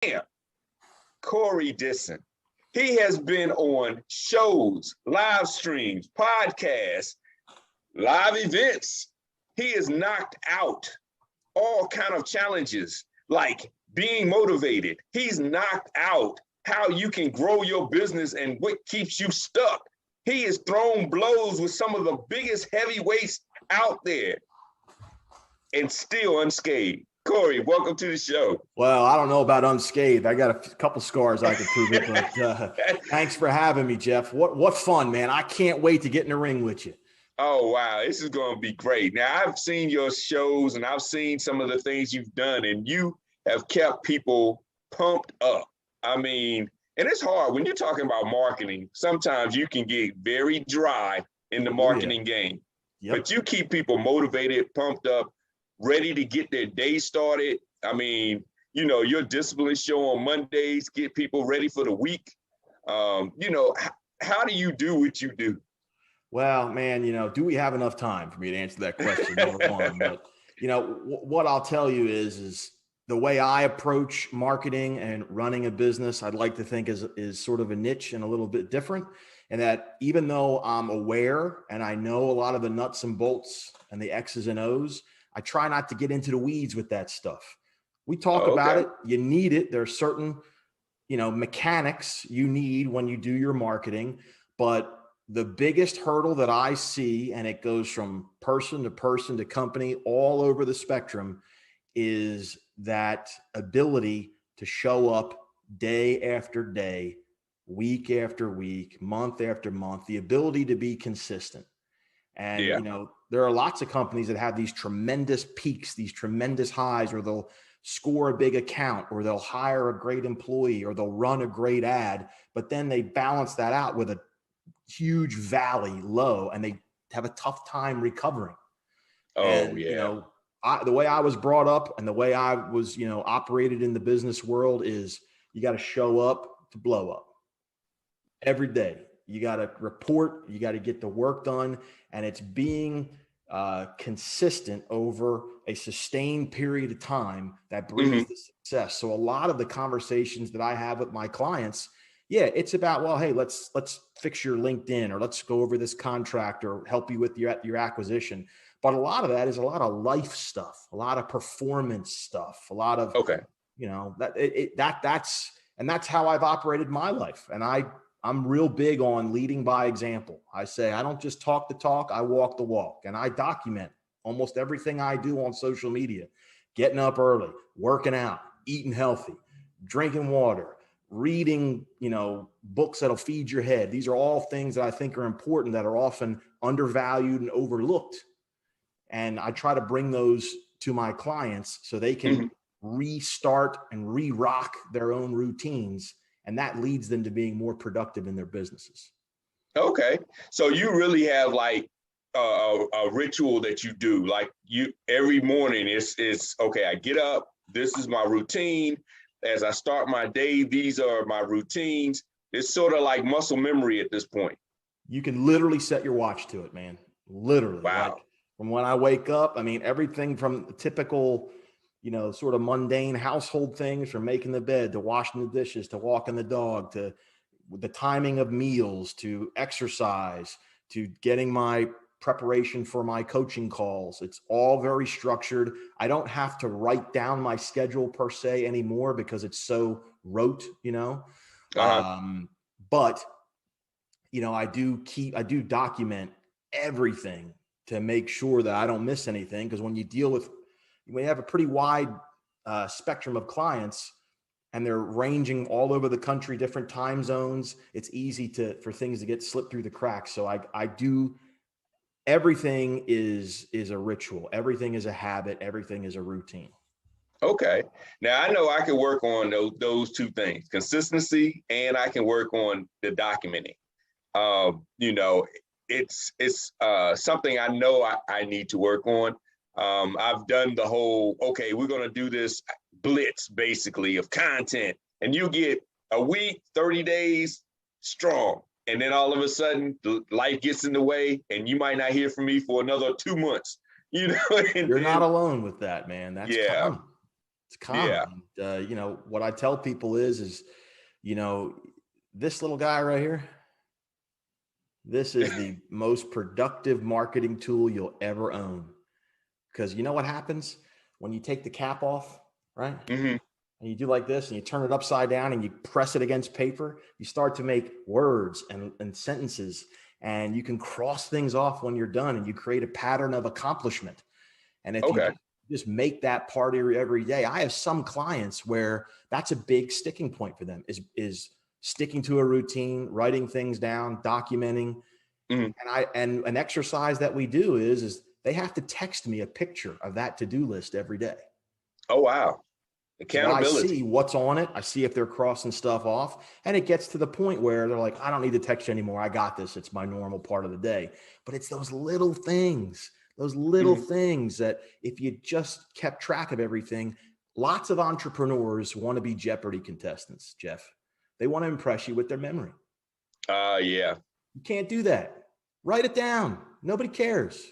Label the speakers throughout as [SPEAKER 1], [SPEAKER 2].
[SPEAKER 1] Bam, Corey Disson. He has been on shows, live streams, podcasts, live events. He has knocked out all kind of challenges like being motivated. He's knocked out how you can grow your business and what keeps you stuck. He has thrown blows with some of the biggest heavyweights out there and still unscathed. Corey, welcome to the show.
[SPEAKER 2] Well, I don't know about unscathed. I got a couple scars I can prove it, but thanks for having me, Jeff. What fun, man. I can't wait to get in the ring with you.
[SPEAKER 1] Oh, wow. This is going to be great. Now, I've seen your shows and I've seen some of the things you've done, and you have kept people pumped up. I mean, and it's hard when you're talking about marketing. Sometimes you can get very dry in the marketing game, but you keep people motivated, pumped up, ready to get their day started. I mean, you know, your discipline show on Mondays, get people ready for the week. You know, how do you do what you do?
[SPEAKER 2] Well, man, you know, do we have enough time for me to answer that question? Number one, but you know, what I'll tell you is the way I approach marketing and running a business, I'd like to think is sort of a niche and a little bit different. And that even though I'm aware and I know a lot of the nuts and bolts and the X's and O's, I try not to get into the weeds with that stuff. We talk about it. You need it. There are certain, you know, mechanics you need when you do your marketing. But the biggest hurdle that I see, and it goes from person to company all over the spectrum, is that ability to show up day after day, week after week, month after month, the ability to be consistent. And, you know, there are lots of companies that have these tremendous peaks, these tremendous highs, or they'll score a big account, or they'll hire a great employee, or they'll run a great ad, but then they balance that out with a huge valley low, and they have a tough time recovering. You know, the way I was brought up and the way I was, you know, operated in the business world is you got to show up to blow up every day. You got to report, you got to get the work done, and it's being consistent over a sustained period of time that breeds the success. So a lot of the conversations that I have with my clients, it's about, well, hey, let's fix your LinkedIn, or let's go over this contract, or help you with your acquisition. But a lot of that is a lot of life stuff, a lot of performance stuff, a lot of, you know, that's how I've operated my life. And I'm real big on leading by example. I say, I don't just talk the talk, I walk the walk. And I document almost everything I do on social media: getting up early, working out, eating healthy, drinking water, reading, you know, books that'll feed your head. These are all things that I think are important, that are often undervalued and overlooked. And I try to bring those to my clients so they can restart and re-rock their own routines. And that leads them to being more productive in their businesses.
[SPEAKER 1] Okay. So you really have like a ritual that you do, like you every morning it's okay, I get up, this is my routine. As I start my day, these are my routines. It's sort of like muscle memory at this point.
[SPEAKER 2] You can literally set your watch to it, man. Literally.
[SPEAKER 1] Wow.
[SPEAKER 2] Like from when I wake up, I mean, everything from the typical, you know, sort of mundane household things, from making the bed to washing the dishes to walking the dog to the timing of meals to exercise to getting my preparation for my coaching calls. It's all very structured. I don't have to write down my schedule per se anymore because it's so rote, you know. But, you know, I do document everything to make sure that I don't miss anything. Because when we have a pretty wide spectrum of clients, and they're ranging all over the country, different time zones, it's easy for things to get slipped through the cracks. So I do, everything is a ritual. Everything is a habit. Everything is a routine.
[SPEAKER 1] Okay. Now I know I can work on those two things, consistency, and I can work on the documenting. You know, it's something I know I need to work on. I've done the whole, okay, we're going to do this blitz basically of content, and you get a week, 30 days strong. And then all of a sudden life gets in the way and you might not hear from me for another 2 months, you know?
[SPEAKER 2] You're not alone with that, man. That's common. It's common. And, what I tell people is, this little guy right here, this is the most productive marketing tool you'll ever own. Because you know what happens when you take the cap off, right?
[SPEAKER 1] Mm-hmm.
[SPEAKER 2] And you do like this and you turn it upside down and you press it against paper, you start to make words and sentences, and you can cross things off when you're done, and you create a pattern of accomplishment. And if you just make that part of your every day, I have some clients where that's a big sticking point for them is sticking to a routine, writing things down, documenting. And an exercise that we do is they have to text me a picture of that to-do list every day.
[SPEAKER 1] Oh, wow. Accountability.
[SPEAKER 2] So I see what's on it. I see if they're crossing stuff off, and it gets to the point where they're like, I don't need to text you anymore. I got this. It's my normal part of the day. But it's those little things that if you just kept track of everything, lots of entrepreneurs want to be Jeopardy contestants, Jeff. They want to impress you with their memory.
[SPEAKER 1] Yeah.
[SPEAKER 2] You can't do that. Write it down. Nobody cares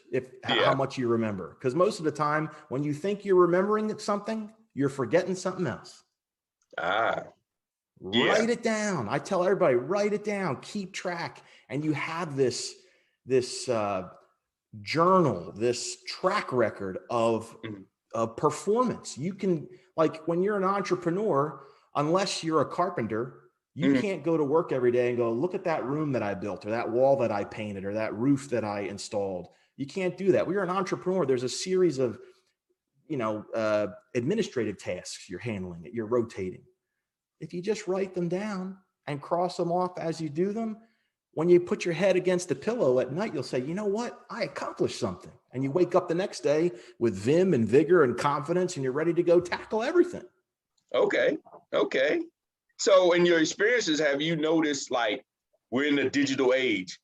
[SPEAKER 2] how much you remember. Because most of the time when you think you're remembering something, you're forgetting something else. Write it down. I tell everybody, write it down, keep track. And you have this journal, this track record of performance. You can, like when you're an entrepreneur, unless you're a carpenter, you can't go to work every day and go, look at that room that I built, or that wall that I painted, or that roof that I installed. You can't do that. When you're an entrepreneur, there's a series of, administrative tasks you're handling, you're rotating. If you just write them down and cross them off as you do them, when you put your head against the pillow at night, you'll say, you know what? I accomplished something. And you wake up the next day with vim and vigor and confidence, and you're ready to go tackle everything.
[SPEAKER 1] Okay. So in your experiences, have you noticed, like, we're in the digital age,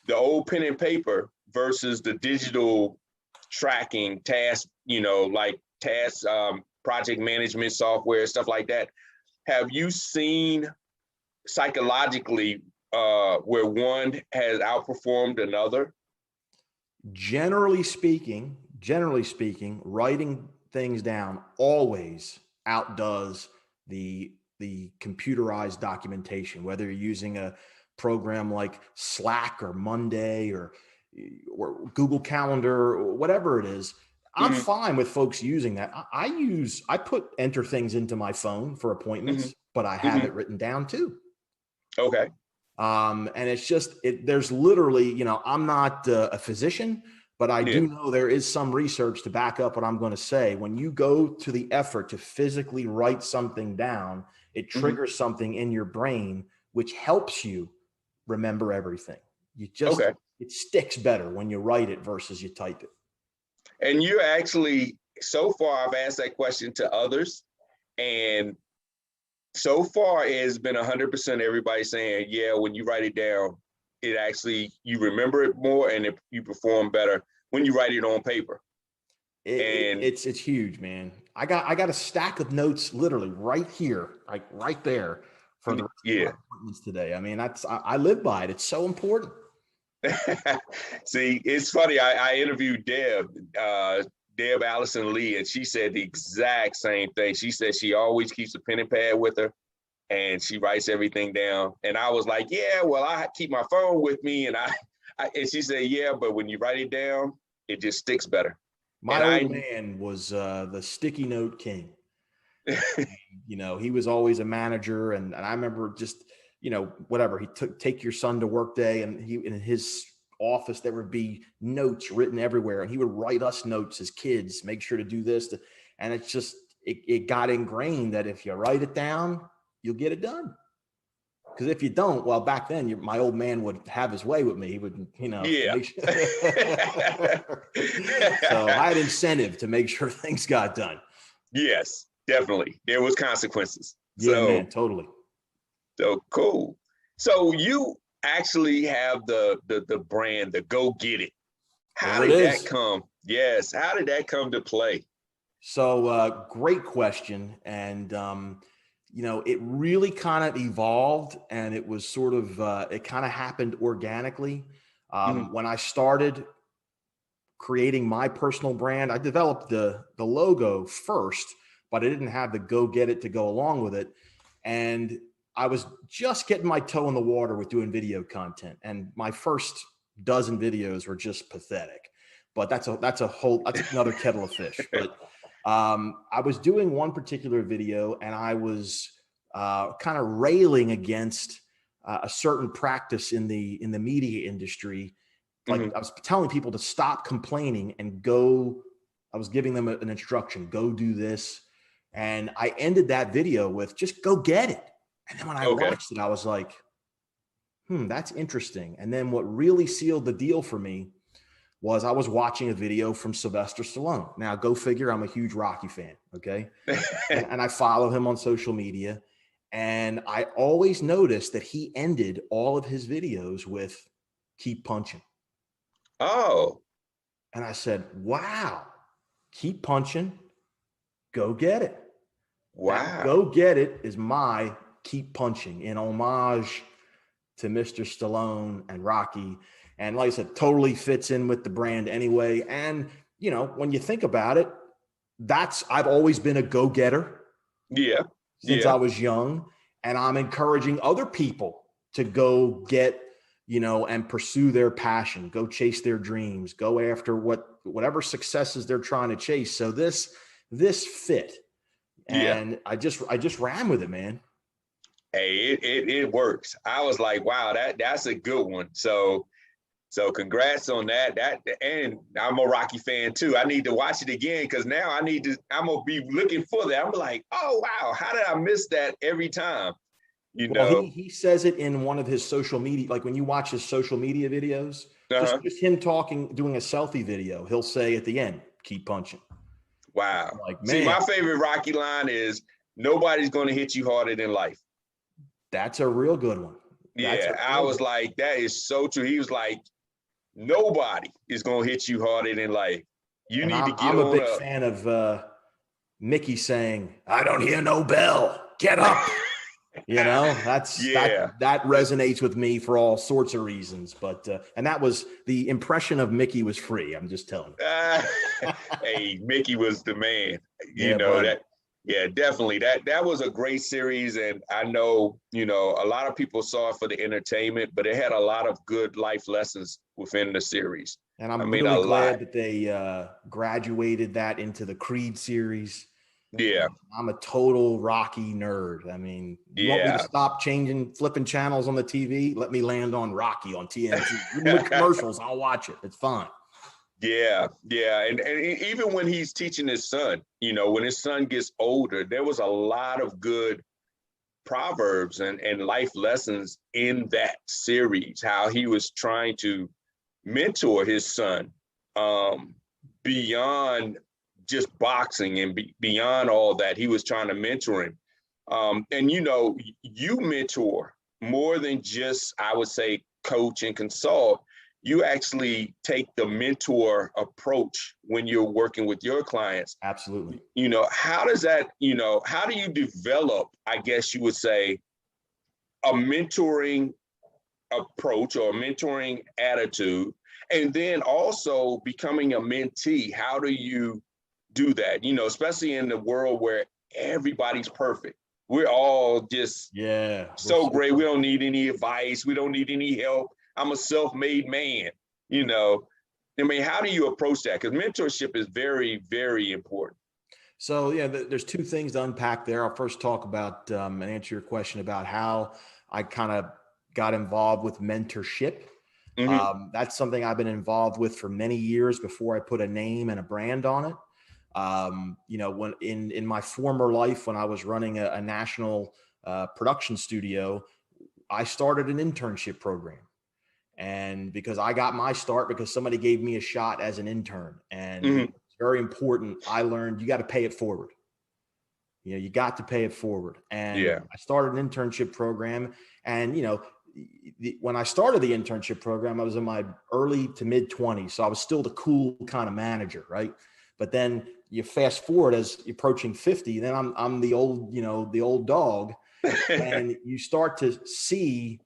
[SPEAKER 1] the old pen and paper versus the digital tracking task, project management software, stuff like that? Have you seen psychologically where one has outperformed another?
[SPEAKER 2] Generally speaking, writing things down always outdoes the computerized documentation, whether you're using a program like Slack or Monday or Google Calendar or whatever it is. I'm fine with folks using that. I enter things into my phone for appointments, but I have it written down too.
[SPEAKER 1] Okay.
[SPEAKER 2] And it's just, there's literally, I'm not a physician, but I do know there is some research to back up what I'm going to say. When you go to the effort to physically write something down, it triggers something in your brain, which helps you remember everything. It sticks better when you write it versus you type it.
[SPEAKER 1] And you actually, so far, I've asked that question to others, and so far it has been 100% everybody saying, yeah, when you write it down, it actually, you remember it more and you perform better when you write it on paper.
[SPEAKER 2] It's huge, man. I got a stack of notes literally right here, like right there for the appointments today. I mean, I live by it. It's so important.
[SPEAKER 1] See, it's funny. I interviewed Deb Allison Lee, and she said the exact same thing. She said she always keeps a pen and pad with her, and she writes everything down. And I was like, yeah, well, I keep my phone with me, and and she said, yeah, but when you write it down, it just sticks better.
[SPEAKER 2] My old man was the sticky note king. He was always a manager, and I remember just, whatever, he take your son to work day, and in his office there would be notes written everywhere, and he would write us notes as kids, make sure to do this, and it's just it got ingrained that if you write it down, you'll get it done. Because if you don't, well, back then my old man would have his way with me. He would, make sure. So I had incentive to make sure things got done.
[SPEAKER 1] Yes, definitely. There was consequences.
[SPEAKER 2] Yeah, man, totally.
[SPEAKER 1] So cool. So you actually have the brand, the Go Get It. How did that come? Yes. How did that come to play?
[SPEAKER 2] So great question. And, it really kind of evolved, and it was sort of, it kind of happened organically. When I started creating my personal brand, I developed the logo first, but I didn't have the go get it to go along with it. And I was just getting my toe in the water with doing video content. And my first dozen videos were just pathetic, but that's another kettle of fish. But I was doing one particular video, and I was kind of railing against a certain practice in the media industry. Like I was telling people to stop complaining and go. I was giving them an instruction, go do this. And I ended that video with just go get it. And then when I watched it, I was like, that's interesting. And then what really sealed the deal for me was I was watching a video from Sylvester Stallone. Now, go figure, I'm a huge Rocky fan, okay? and I follow him on social media. And I always noticed that he ended all of his videos with keep punching.
[SPEAKER 1] Oh.
[SPEAKER 2] And I said, wow, keep punching, go get it.
[SPEAKER 1] Wow.
[SPEAKER 2] Now, go get it is my keep punching in homage to Mr. Stallone and Rocky. And like I said, totally fits in with the brand anyway. And, you know, when you think about it, I've always been a go-getter.
[SPEAKER 1] Yeah.
[SPEAKER 2] Since I was young. And I'm encouraging other people to go get, you know, and pursue their passion, go chase their dreams, go after whatever successes they're trying to chase. So this fit. And I just ran with it, man.
[SPEAKER 1] Hey, it works. I was like, wow, that's a good one. So congrats on that. And I'm a Rocky fan too. I need to watch it again because now I'm gonna be looking for that. I'm like, oh wow, how did I miss that every time? You know,
[SPEAKER 2] he says it in one of his social media, like when you watch his social media videos, just him talking, doing a selfie video, he'll say at the end, keep punching.
[SPEAKER 1] Wow.
[SPEAKER 2] Like, man.
[SPEAKER 1] See, my favorite Rocky line is nobody's gonna hit you harder than life.
[SPEAKER 2] That's a real good one.
[SPEAKER 1] I was like, that is so true. He was like, nobody is gonna hit you harder than life. You need to get on up. I'm a big
[SPEAKER 2] fan of Mickey saying, I don't hear no bell. Get up. You know, that resonates with me for all sorts of reasons. But and that was the impression of Mickey was free. I'm just telling you.
[SPEAKER 1] Hey, Mickey was the man. You know buddy. That. Yeah, definitely. That was a great series. And I know, you know, a lot of people saw it for the entertainment, but it had a lot of good life lessons within the series.
[SPEAKER 2] And I'm really glad that they graduated that into the Creed series.
[SPEAKER 1] Yeah.
[SPEAKER 2] I'm a total Rocky nerd. I mean, you want me to stop flipping channels on the TV? Let me land on Rocky on TNT. Even with commercials, I'll watch it. It's fun.
[SPEAKER 1] Yeah. And even when he's teaching his son, you know, when his son gets older, there was a lot of good proverbs and life lessons in that series, how he was trying to mentor his son beyond just boxing and beyond all that. He was trying to mentor him. And, you know, you mentor more than just, I would say, coach and consult. You actually take the mentor approach when you're working with your clients.
[SPEAKER 2] Absolutely.
[SPEAKER 1] You know, how does that, you know, how do you develop, I guess you would say, a mentoring approach or a mentoring attitude, and then also becoming a mentee? How do you do that? You know, especially in the world where everybody's perfect. We're all just so great. We don't need any advice. We don't need any help. I'm a self-made man, you know. I mean, how do you approach that? Because mentorship is very, very important.
[SPEAKER 2] So, yeah, there's two things to unpack there. I'll first talk about and answer your question about how I kind of got involved with mentorship. Mm-hmm. That's something I've been involved with for many years before I put a name and a brand on it. You know, when in my former life, when I was running a national production studio, I started an internship program. And because I got my start because somebody gave me a shot as an intern, and it's very important. I learned you got to pay it forward. You know, you got to pay it forward. And I started an internship program. And, you know, when I started the internship program, I was in my early to mid 20s. So I was still the cool kind of manager. Right. But then you fast forward as you're approaching 50, then I'm the old, you know, the old dog. And you start to see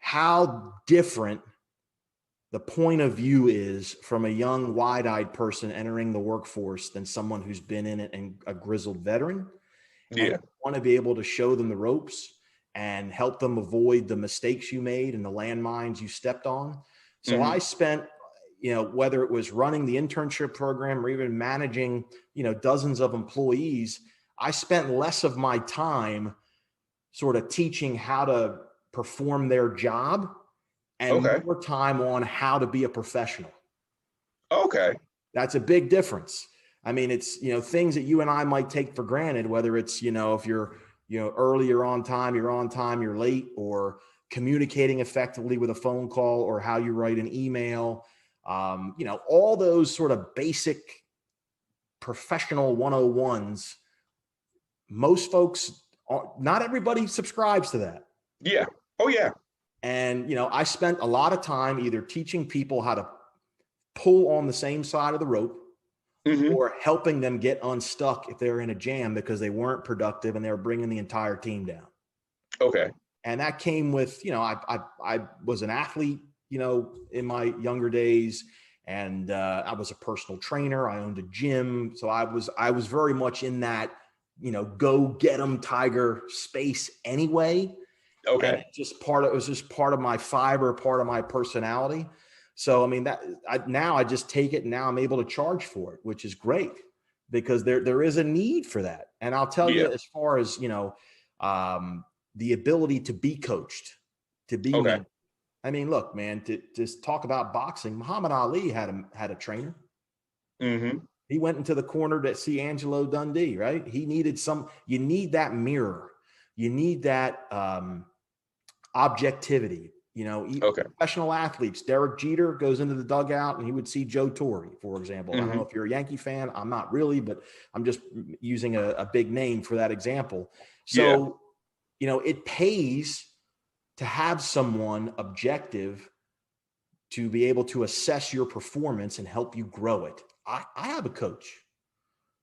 [SPEAKER 2] how different the point of view is from a young, wide-eyed person entering the workforce than someone who's been in it and a grizzled veteran. And
[SPEAKER 1] Yeah.
[SPEAKER 2] you want to be able to show them the ropes and help them avoid the mistakes you made and the landmines you stepped on. So I spent, whether it was running the internship program or even managing, dozens of employees, I spent less of my time sort of teaching how to perform their job and
[SPEAKER 1] Okay.
[SPEAKER 2] more time on how to be a professional.
[SPEAKER 1] Okay.
[SPEAKER 2] That's a big difference. I mean, it's, things that you and I might take for granted, whether it's, if you're, early, you're on time, you're late, or communicating effectively with a phone call, or how you write an email, all those sort of basic professional 101s. Most folks, not everybody subscribes to that.
[SPEAKER 1] Yeah. Oh, yeah.
[SPEAKER 2] And, I spent a lot of time either teaching people how to pull on the same side of the rope or helping them get unstuck if they're in a jam because they weren't productive and they were bringing the entire team down.
[SPEAKER 1] Okay.
[SPEAKER 2] And that came with, I was an athlete, in my younger days, and I was a personal trainer. I owned a gym. So I was very much in that, go get 'em Tiger space anyway.
[SPEAKER 1] Okay.
[SPEAKER 2] And it was just part of my fiber, part of my personality. So, I mean, now I just take it and now I'm able to charge for it, which is great because there is a need for that. And I'll tell you, as far as, the ability to be coached, to be mentored. I mean, look, man, to just talk about boxing, Muhammad Ali had a trainer. He went into the corner to see Angelo Dundee, right? He needed you need that mirror. You need that objectivity. Professional athletes, Derek Jeter goes into the dugout and he would see Joe Torre, for example. I don't know if you're a Yankee fan. I'm not really, but I'm just using a big name for that example. So, it pays to have someone objective to be able to assess your performance and help you grow it. I have a coach,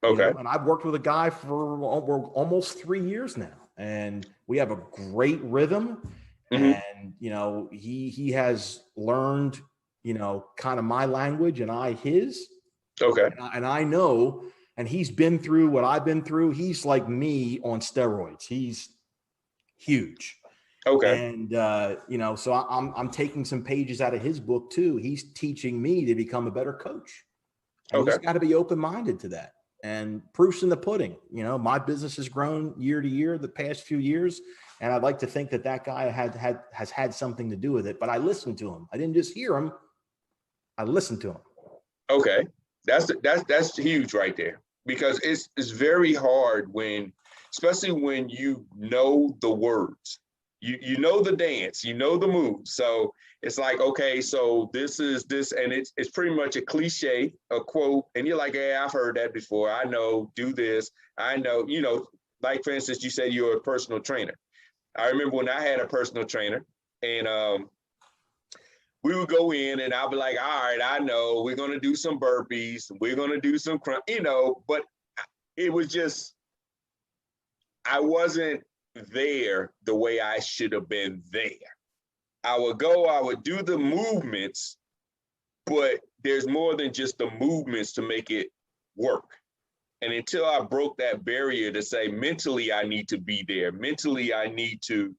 [SPEAKER 2] and I've worked with a guy for almost 3 years now, and we have a great rhythm. And, he has learned, kind of my language and I his.
[SPEAKER 1] Okay.
[SPEAKER 2] And I know, and he's been through what I've been through. He's like me on steroids. He's huge.
[SPEAKER 1] Okay.
[SPEAKER 2] And, so I'm taking some pages out of his book too. He's teaching me to become a better coach. And you just got to be open-minded to that. And proof's in the pudding. My business has grown year to year the past few years. And I'd like to think that guy has had something to do with it, but I listened to him. I didn't just hear him. I listened to him.
[SPEAKER 1] Okay. That's huge right there, because it's very hard especially when you know the words, you know the dance, you know the moves. So it's like, okay, so this is this, and it's pretty much a cliche, a quote, and you're like, hey, I've heard that before. I know, do this. I know, like for instance, you said you're a personal trainer. I remember when I had a personal trainer, and we would go in and I'll be like, all right, I know we're going to do some burpees. We're going to do some, but it was just, I wasn't there the way I should have been there. I would do the movements, but there's more than just the movements to make it work. And until I broke that barrier to say, mentally, I need to be there. Mentally, I need to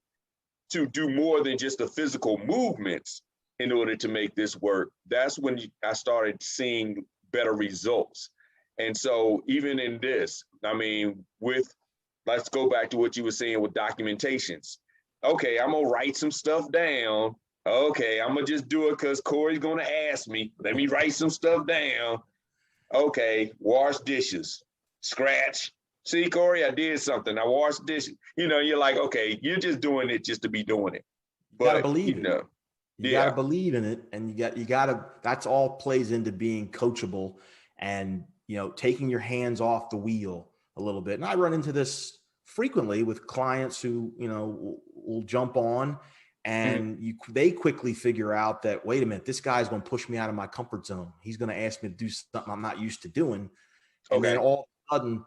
[SPEAKER 1] do more than just the physical movements in order to make this work. That's when I started seeing better results. And so even in this, I mean, let's go back to what you were saying with documentations. Okay, I'm gonna write some stuff down. Okay, I'm gonna just do it because Corey's gonna ask me. Let me write some stuff down. Okay, wash dishes, scratch. See, Corey, I did something. I washed dishes. You're like, okay, you're just doing it just to be doing it. But
[SPEAKER 2] you gotta believe it. You gotta believe in it, and you gotta. That's all plays into being coachable, and taking your hands off the wheel a little bit. And I run into this frequently with clients who will jump on, and they quickly figure out that, wait a minute, this guy's going to push me out of my comfort zone. He's going to ask me to do something I'm not used to doing, and then all of a sudden,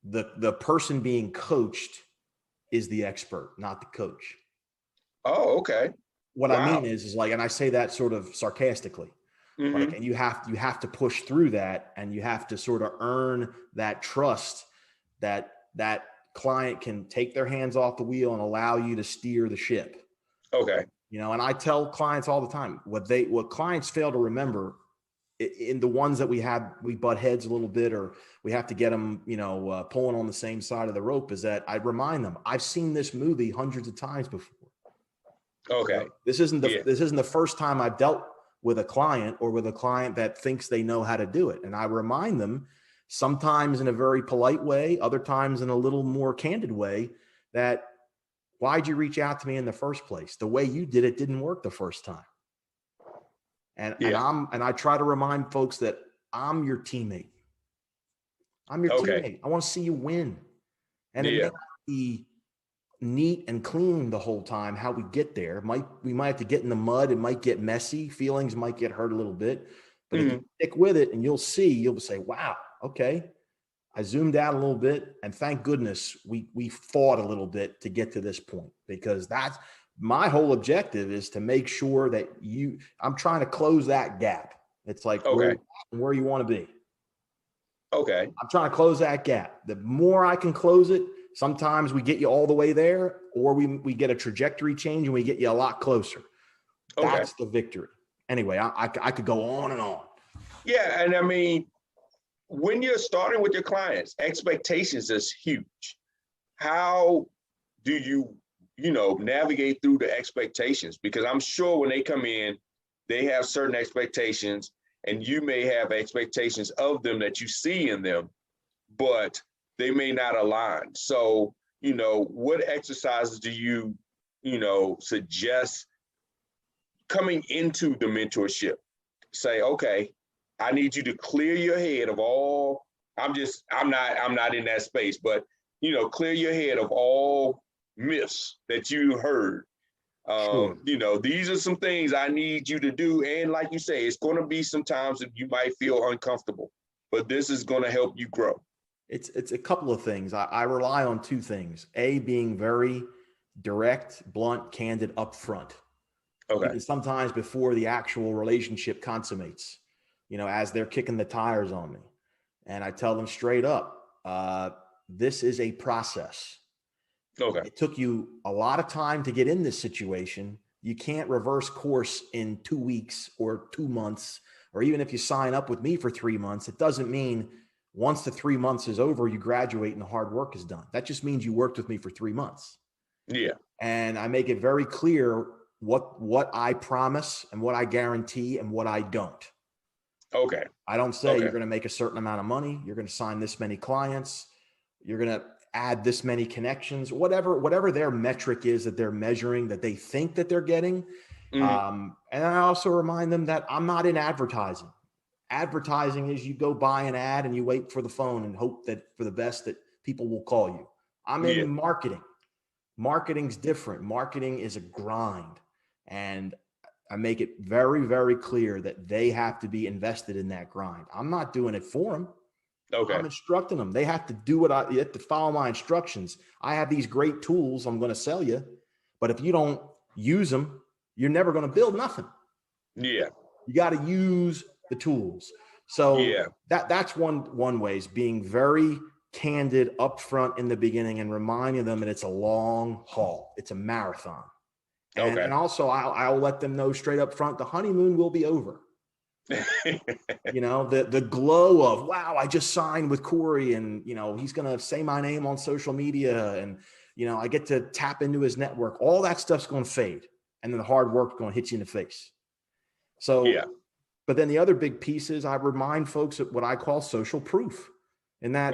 [SPEAKER 2] the person being coached is the expert, not the coach.
[SPEAKER 1] Oh, okay.
[SPEAKER 2] what I
[SPEAKER 1] Wow.
[SPEAKER 2] mean is like, and I say that sort of sarcastically, like,
[SPEAKER 1] Mm-hmm.
[SPEAKER 2] and you have to push through that, and you have to sort of earn that trust that that client can take their hands off the wheel and allow you to steer the ship.
[SPEAKER 1] Okay.
[SPEAKER 2] And I tell clients all the time, what clients fail to remember in the ones that we butt heads a little bit, or we have to get them, pulling on the same side of the rope, is that I remind them, I've seen this movie hundreds of times before.
[SPEAKER 1] Okay.
[SPEAKER 2] This isn't
[SPEAKER 1] Yeah.
[SPEAKER 2] the first time I've dealt with a client, or with a client that thinks they know how to do it. And I remind them, sometimes in a very polite way, other times in a little more candid way, that why'd you reach out to me in the first place? The way you did it didn't work the first time. And
[SPEAKER 1] Yeah.
[SPEAKER 2] I try to remind folks that I'm your teammate. I'm your
[SPEAKER 1] Okay.
[SPEAKER 2] teammate. I want to see you win. And it may
[SPEAKER 1] Yeah.
[SPEAKER 2] not be neat and clean the whole time how we get there. We might have to get in the mud. It might get messy. Feelings might get hurt a little bit. But if you stick with it, and you'll say, wow, okay, I zoomed out a little bit, and thank goodness we fought a little bit to get to this point, because that's my whole objective, is to make sure that I'm trying to close that gap. It's like
[SPEAKER 1] Okay.
[SPEAKER 2] where you want to be.
[SPEAKER 1] Okay.
[SPEAKER 2] I'm trying to close that gap. The more I can close it, sometimes we get you all the way there, or we get a trajectory change and we get you a lot closer.
[SPEAKER 1] Okay.
[SPEAKER 2] That's the victory. Anyway, I could go on and on.
[SPEAKER 1] Yeah. And I mean, when you're starting with your clients, expectations is huge. How do you, navigate through the expectations? Because I'm sure when they come in, they have certain expectations, and you may have expectations of them that you see in them, but they may not align. So, what exercises do you, suggest coming into the mentorship? Say, okay, I need you to clear your head of all, I'm not in that space, but, clear your head of all myths that you heard.
[SPEAKER 2] Sure.
[SPEAKER 1] These are some things I need you to do. And like you say, it's going to be some times that you might feel uncomfortable, but this is going to help you grow.
[SPEAKER 2] It's a couple of things. I rely on two things. A, being very direct, blunt, candid, upfront.
[SPEAKER 1] Okay.
[SPEAKER 2] Even sometimes before the actual relationship consummates, as they're kicking the tires on me. And I tell them straight up, this is a process.
[SPEAKER 1] Okay.
[SPEAKER 2] It took you a lot of time to get in this situation. You can't reverse course in 2 weeks or 2 months, or even if you sign up with me for 3 months, it doesn't mean once the 3 months is over, you graduate and the hard work is done. That just means you worked with me for 3 months.
[SPEAKER 1] Yeah.
[SPEAKER 2] And I make it very clear what I promise and what I guarantee and what I don't.
[SPEAKER 1] Okay.
[SPEAKER 2] I don't say
[SPEAKER 1] Okay.
[SPEAKER 2] you're going to make a certain amount of money, you're going to sign this many clients, you're going to add this many connections, whatever their metric is that they're measuring, that they think that they're getting. And I also remind them that I'm not in advertising. Advertising is you go buy an ad and you wait for the phone and hope that for the best that people will call you. I'm in marketing. Marketing's different. Marketing is a grind. And I make it very, very clear that they have to be invested in that grind. I'm not doing it for them.
[SPEAKER 1] Okay.
[SPEAKER 2] I'm instructing them. They have to do you have to follow my instructions. I have these great tools I'm going to sell you, but if you don't use them, you're never going to build nothing.
[SPEAKER 1] Yeah.
[SPEAKER 2] You got to use the tools. So that's one way, is being very candid upfront in the beginning and reminding them that it's a long haul. It's a marathon. And also I'll let them know straight up front, the honeymoon will be over. The glow of, wow, I just signed with Corey, and he's going to say my name on social media, and I get to tap into his network. All that stuff's going to fade, and then the hard work's going to hit you in the face. So but then the other big piece is I remind folks of what I call social proof, in that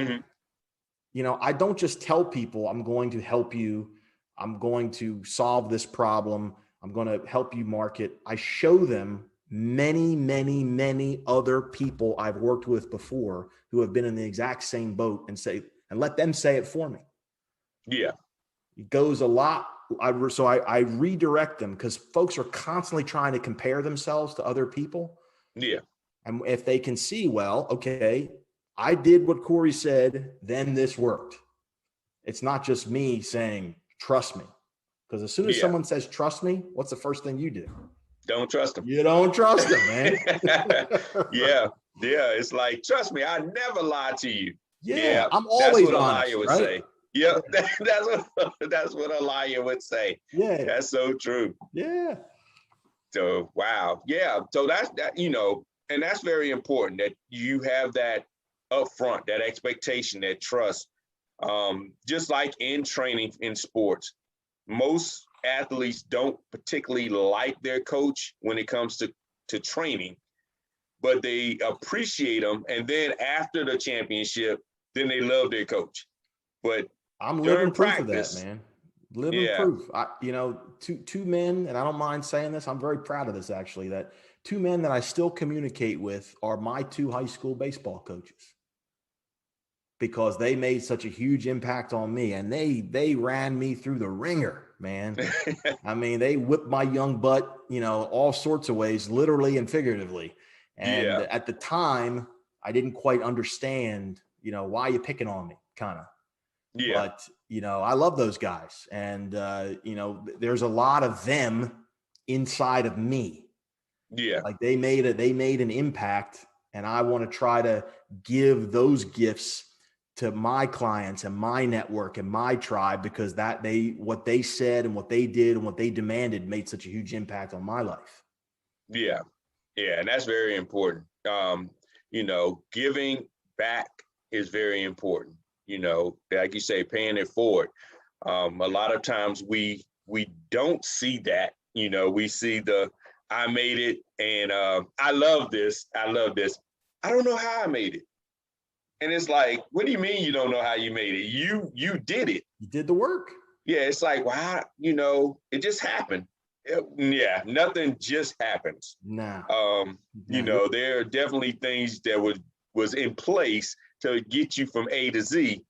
[SPEAKER 2] I don't just tell people I'm going to help you, I'm going to solve this problem, I'm going to help you market. I show them many, many, many other people I've worked with before who have been in the exact same boat, and let them say it for me.
[SPEAKER 1] Yeah.
[SPEAKER 2] It goes a lot. So I redirect them, because folks are constantly trying to compare themselves to other people.
[SPEAKER 1] Yeah.
[SPEAKER 2] And if they can see, well, okay, I did what Corey said, then this worked. It's not just me saying, trust me. Because as soon as someone says, trust me, what's the first thing you do?
[SPEAKER 1] Don't trust them.
[SPEAKER 2] You don't trust them, man.
[SPEAKER 1] Yeah. It's like, trust me, I never lied to you.
[SPEAKER 2] Yeah. I'm
[SPEAKER 1] that's
[SPEAKER 2] always
[SPEAKER 1] what a
[SPEAKER 2] honest,
[SPEAKER 1] liar would
[SPEAKER 2] right?
[SPEAKER 1] say. Yeah. That's what a liar would say.
[SPEAKER 2] Yeah.
[SPEAKER 1] That's so true.
[SPEAKER 2] Yeah.
[SPEAKER 1] So, wow. Yeah. So that's that, and that's very important that you have that upfront, that expectation, that trust. Just like in training in sports, most athletes don't particularly like their coach when it comes to training, but they appreciate them. And then after the championship, then they love their coach. But
[SPEAKER 2] I'm
[SPEAKER 1] during
[SPEAKER 2] living proof
[SPEAKER 1] practice,
[SPEAKER 2] of that, man. Living proof. Two men, and I don't mind saying this, I'm very proud of this actually, that two men that I still communicate with are my two high school baseball coaches, because they made such a huge impact on me, and they ran me through the ringer, man. I mean, they whipped my young butt, all sorts of ways, literally and figuratively. And at the time, I didn't quite understand, why you picking on me, kind of.
[SPEAKER 1] Yeah.
[SPEAKER 2] But, I love those guys. And, there's a lot of them inside of me.
[SPEAKER 1] Yeah.
[SPEAKER 2] Like they made an impact, and I want to try to give those gifts to my clients and my network and my tribe, because what they said and what they did and what they demanded made such a huge impact on my life.
[SPEAKER 1] Yeah. Yeah. And that's very important. Giving back is very important. Like you say, paying it forward. A lot of times we don't see that. We see I made it, and I love this. I don't know how I made it. And it's like, what do you mean you don't know how you made it? You did it.
[SPEAKER 2] You did the work.
[SPEAKER 1] Yeah, it's like, wow, it just happened. Yeah, nothing just happens.
[SPEAKER 2] No.
[SPEAKER 1] There are definitely things that was in place to get you from A to Z.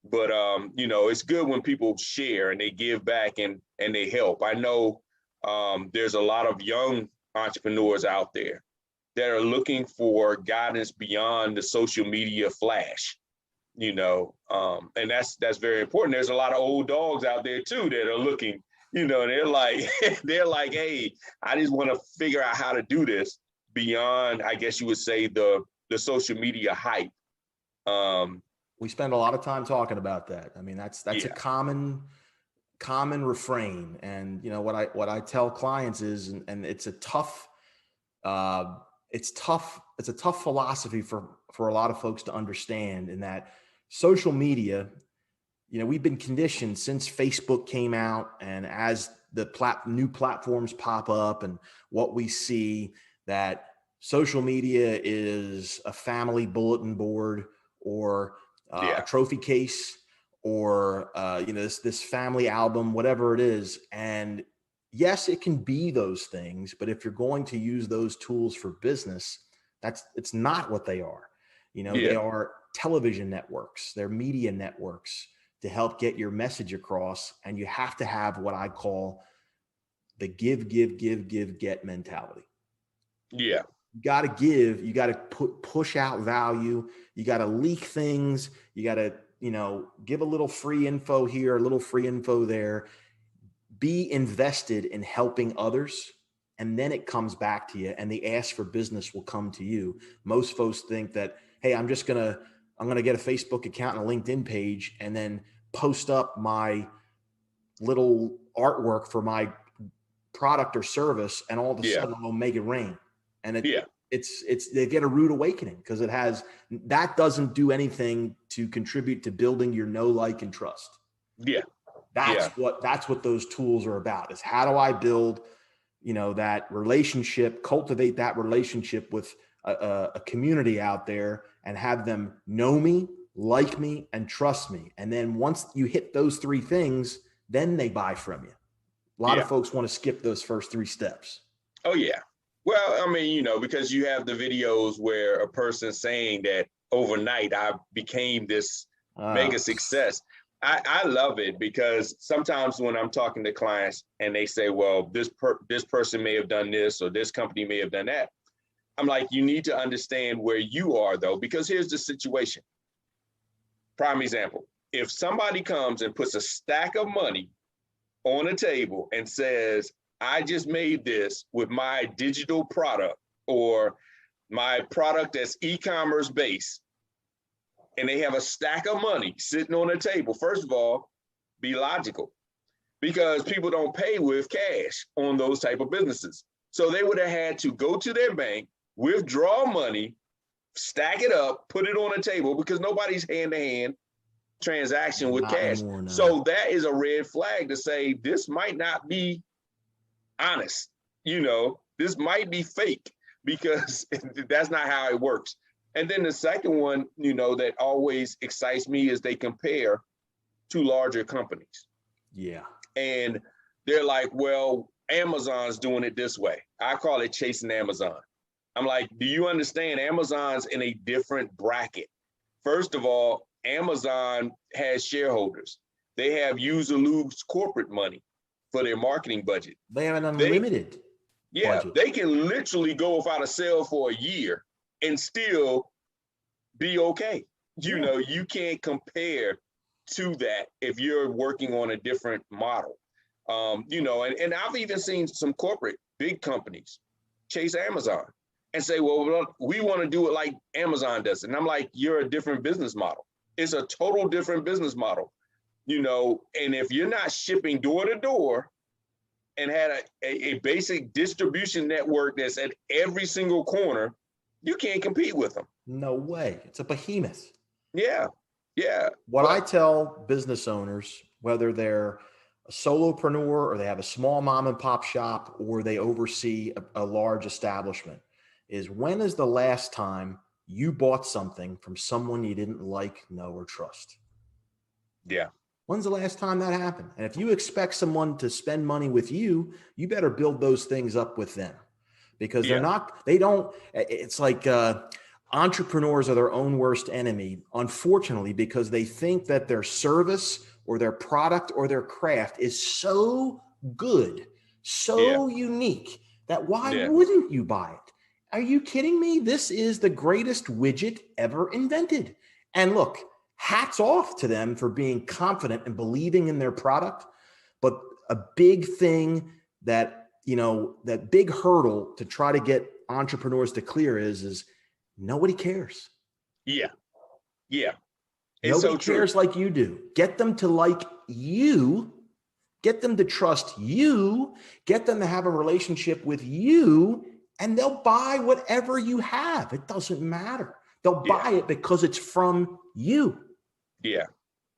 [SPEAKER 1] But it's good when people share and they give back and they help. I know there's a lot of young entrepreneurs out there that are looking for guidance beyond the social media flash, and that's very important. There's a lot of old dogs out there too that are looking, they're like, hey, I just want to figure out how to do this beyond, I guess you would say, the social media hype.
[SPEAKER 2] We spend a lot of time talking about that. I mean, that's a common refrain. And what I tell clients is, and it's a tough philosophy for a lot of folks to understand, in that social media, we've been conditioned since Facebook came out, and as the new platforms pop up, and what we see, that social media is a family bulletin board, or a trophy case, or this family album, whatever it is. And yes, it can be those things, but if you're going to use those tools for business, it's not what they are. They are television networks, they're media networks to help get your message across. And you have to have what I call the give, get mentality.
[SPEAKER 1] Yeah.
[SPEAKER 2] You got to give, you got to push out value. You got to leak things. You got to, give a little free info here, a little free info there. Be invested in helping others, and then it comes back to you, and the ask for business will come to you. Most folks think that, hey, I'm going to get a Facebook account and a LinkedIn page, and then post up my little artwork for my product or service, and all of a sudden I'll make it rain. And they get a rude awakening, because that doesn't do anything to contribute to building your know, like, and trust.
[SPEAKER 1] Yeah.
[SPEAKER 2] That's what those tools are about, is how do I build, that relationship, cultivate that relationship with a community out there, and have them know me, like me, and trust me. And then once you hit those three things, then they buy from you. A lot of folks want to skip those first three steps.
[SPEAKER 1] Oh, yeah. Well, I mean, because you have the videos where a person saying that overnight I became this mega success. I love it, because sometimes when I'm talking to clients and they say, well, this person may have done this, or this company may have done that, I'm like, you need to understand where you are, though, because here's the situation. Prime example. If somebody comes and puts a stack of money on a table and says, I just made this with my digital product or my product that's e-commerce based, and they have a stack of money sitting on the table, first of all, be logical, because people don't pay with cash on those type of businesses. So they would have had to go to their bank, withdraw money, stack it up, put it on a table, because nobody's hand-to-hand transaction with
[SPEAKER 2] Not
[SPEAKER 1] cash.
[SPEAKER 2] anymore, no.
[SPEAKER 1] So that is a red flag to say this might not be honest. This might be fake, because that's not how it works. And then the second one, that always excites me is they compare to larger companies.
[SPEAKER 2] Yeah.
[SPEAKER 1] And they're like, well, Amazon's doing it this way. I call it chasing Amazon. I'm like, do you understand? Amazon's in a different bracket. First of all, Amazon has shareholders. They have use or lose corporate money for their marketing budget.
[SPEAKER 2] They have an unlimited budget.
[SPEAKER 1] They can literally go without a sale for a year and still be okay. You can't compare to that if you're working on a different model. And I've even seen some corporate big companies chase Amazon and say, well, we want to do it like Amazon does it. And I'm like, you're a different business model. It's a total different business model, and if you're not shipping door to door and had a basic distribution network that's at every single corner, you can't compete with them.
[SPEAKER 2] No way. It's a behemoth.
[SPEAKER 1] Yeah.
[SPEAKER 2] What I tell business owners, whether they're a solopreneur or they have a small mom and pop shop or they oversee a large establishment, is when is the last time you bought something from someone you didn't like, know, or trust?
[SPEAKER 1] Yeah.
[SPEAKER 2] When's the last time that happened? And if you expect someone to spend money with you, you better build those things up with them, because it's like entrepreneurs are their own worst enemy, unfortunately, because they think that their service or their product or their craft is so good, so unique, that why wouldn't you buy it? Are you kidding me? This is the greatest widget ever invented. And look, hats off to them for being confident and believing in their product. But a big thing that big hurdle to try to get entrepreneurs to clear is nobody cares.
[SPEAKER 1] Yeah.
[SPEAKER 2] It's nobody cares like you do. Get them to like you, get them to trust you, get them to have a relationship with you, and they'll buy whatever you have. It doesn't matter. They'll buy it because it's from you.
[SPEAKER 1] Yeah.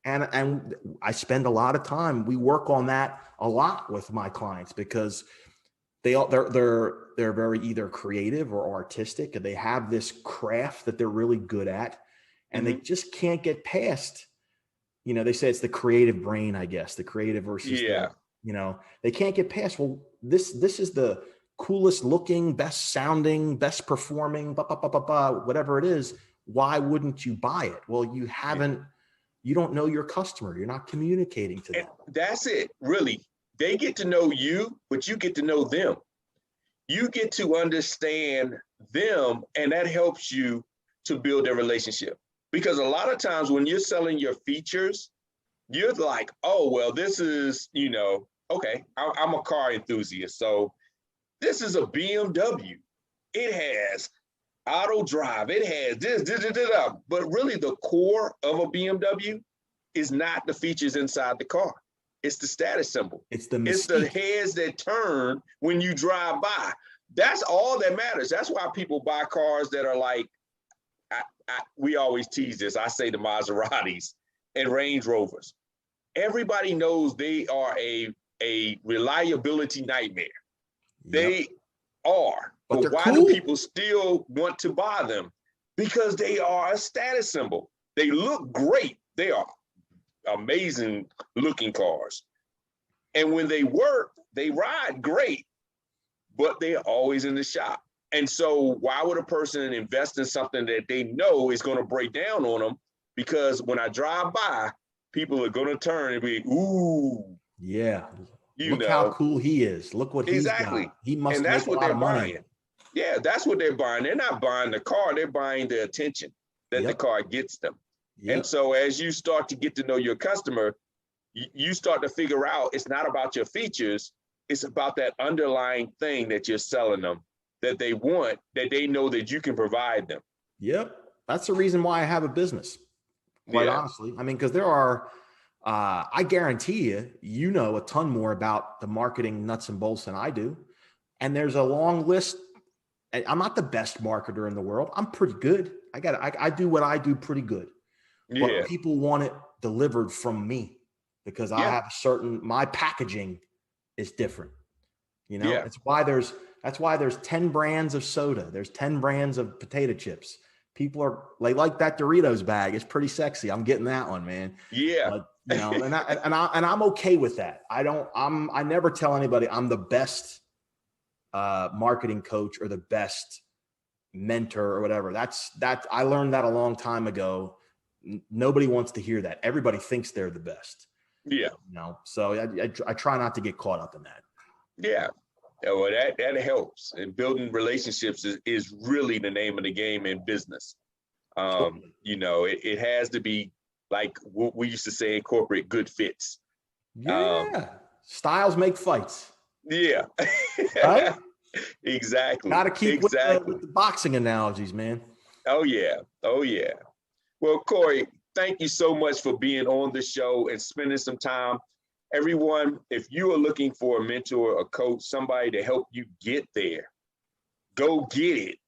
[SPEAKER 2] And I spend a lot of time. We work on that a lot with my clients, because they're very either creative or artistic, and they have this craft that they're really good at, and they just can't get past. They say it's the creative brain, I guess, the creative versus they can't get past. Well, this is the coolest looking, best sounding, best performing, whatever it is. Why wouldn't you buy it? Well, you don't know your customer. You're not communicating to them.
[SPEAKER 1] And that's it, really. They get to know you, but you get to know them. You get to understand them, and that helps you to build a relationship. Because a lot of times when you're selling your features, you're like, oh, well, this is, okay, I'm a car enthusiast. So this is a BMW. It has auto drive. It has this. But really the core of a BMW is not the features inside the car. It's the status symbol.
[SPEAKER 2] It's the
[SPEAKER 1] heads that turn when you drive by. That's all that matters. That's why people buy cars that are like, we always tease this. I say the Maseratis and Range Rovers. Everybody knows they are a reliability nightmare. They are. But why do people still want to buy them? Because they are a status symbol. They look great. They are amazing looking cars. And when they work, they ride great, but they're always in the shop. And so why would a person invest in something that they know is going to break down on them? Because when I drive by, people are going to turn and be, ooh.
[SPEAKER 2] Yeah. Look how cool he is. Look what he's got. He must make a lot of money.
[SPEAKER 1] Yeah, that's what they're buying. They're not buying the car. They're buying the attention that the car gets them. And so as you start to get to know your customer, you start to figure out it's not about your features, it's about that underlying thing that you're selling them, that they want, that they know that you can provide them.
[SPEAKER 2] Yep. That's the reason why I have a business, quite honestly. I mean, because there are, I guarantee you, you know a ton more about the marketing nuts and bolts than I do. And there's a long list. I'm not the best marketer in the world. I'm pretty good. I do what I do pretty good. But people want it delivered from me because I have my packaging is different. You know, that's why there's 10 brands of soda. There's 10 brands of potato chips. People like that Doritos bag. It's pretty sexy. I'm getting that one, man.
[SPEAKER 1] Yeah.
[SPEAKER 2] But, you know, and I'm okay with that. I never tell anybody I'm the best marketing coach or the best mentor or whatever. I learned that a long time ago. Nobody wants to hear that. Everybody thinks they're the best.
[SPEAKER 1] Yeah.
[SPEAKER 2] You know, so I try not to get caught up in that.
[SPEAKER 1] Yeah. Well, that helps. And building relationships is really the name of the game in business.
[SPEAKER 2] Totally.
[SPEAKER 1] You know, it has to be like what we used to say in corporate, good fits.
[SPEAKER 2] Yeah. Styles make fights.
[SPEAKER 1] Yeah.
[SPEAKER 2] Right?
[SPEAKER 1] Exactly.
[SPEAKER 2] Got to keep with the boxing analogies, man.
[SPEAKER 1] Oh, yeah. Oh, yeah. Well, Corey, thank you so much for being on the show and spending some time. Everyone, if you are looking for a mentor, a coach, somebody to help you get there, go get it.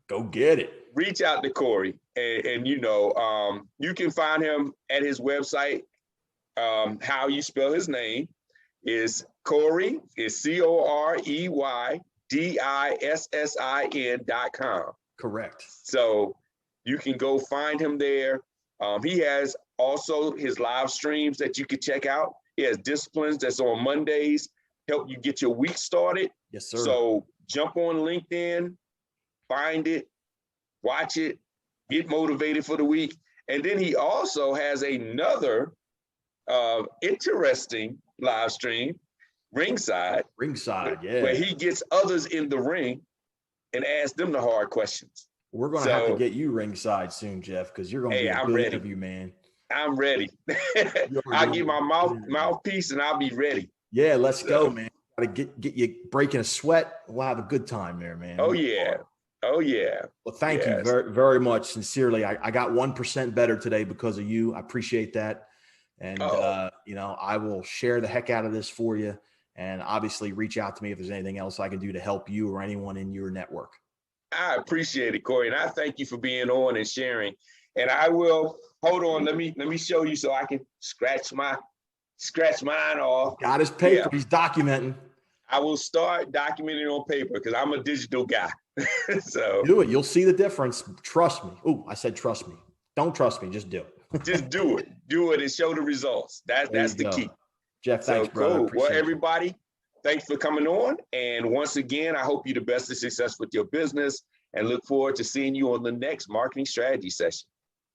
[SPEAKER 2] Go get it.
[SPEAKER 1] Reach out to Corey, and you know, you can find him at his website. How you spell his name is Corey, is CoreyDissin.com.
[SPEAKER 2] Correct.
[SPEAKER 1] So you can go find him there. He has also his live streams that you can check out. He has disciplines that's on Mondays, help you get your week started.
[SPEAKER 2] Yes, sir.
[SPEAKER 1] So jump on LinkedIn, find it, watch it, get motivated for the week. And then he also has another interesting live stream, Ringside.
[SPEAKER 2] Yeah.
[SPEAKER 1] Where he gets others in the ring and asks them the hard questions.
[SPEAKER 2] We're going to have to get you ringside soon, Jeff, because you're going to be a good interview, man.
[SPEAKER 1] I'm ready. I'll get my mouthpiece and I'll be ready.
[SPEAKER 2] Yeah, let's go, man. Got to get you breaking a sweat. We'll have a good time there, man.
[SPEAKER 1] Oh, yeah. Oh, yeah.
[SPEAKER 2] Well, thank you very, very much. Sincerely, I got 1% better today because of you. I appreciate that. And, you know, I will share the heck out of this for you. And obviously reach out to me if there's anything else I can do to help you or anyone in your network.
[SPEAKER 1] I appreciate it, Corey. And I thank you for being on and sharing. And I will, hold on, let me show you so I can scratch mine off.
[SPEAKER 2] Got his paper. He's documenting.
[SPEAKER 1] I will start documenting on paper because I'm a digital guy. So
[SPEAKER 2] do it. You'll see the difference. Trust me. Oh, I said trust me. Don't trust me. Just do it.
[SPEAKER 1] Just do it. Do it and show the results. That's the key.
[SPEAKER 2] Jeff, thanks, brother.
[SPEAKER 1] Cool. Well, everybody, thanks for coming on. And once again, I hope you the best of success with your business and look forward to seeing you on the next marketing strategy session.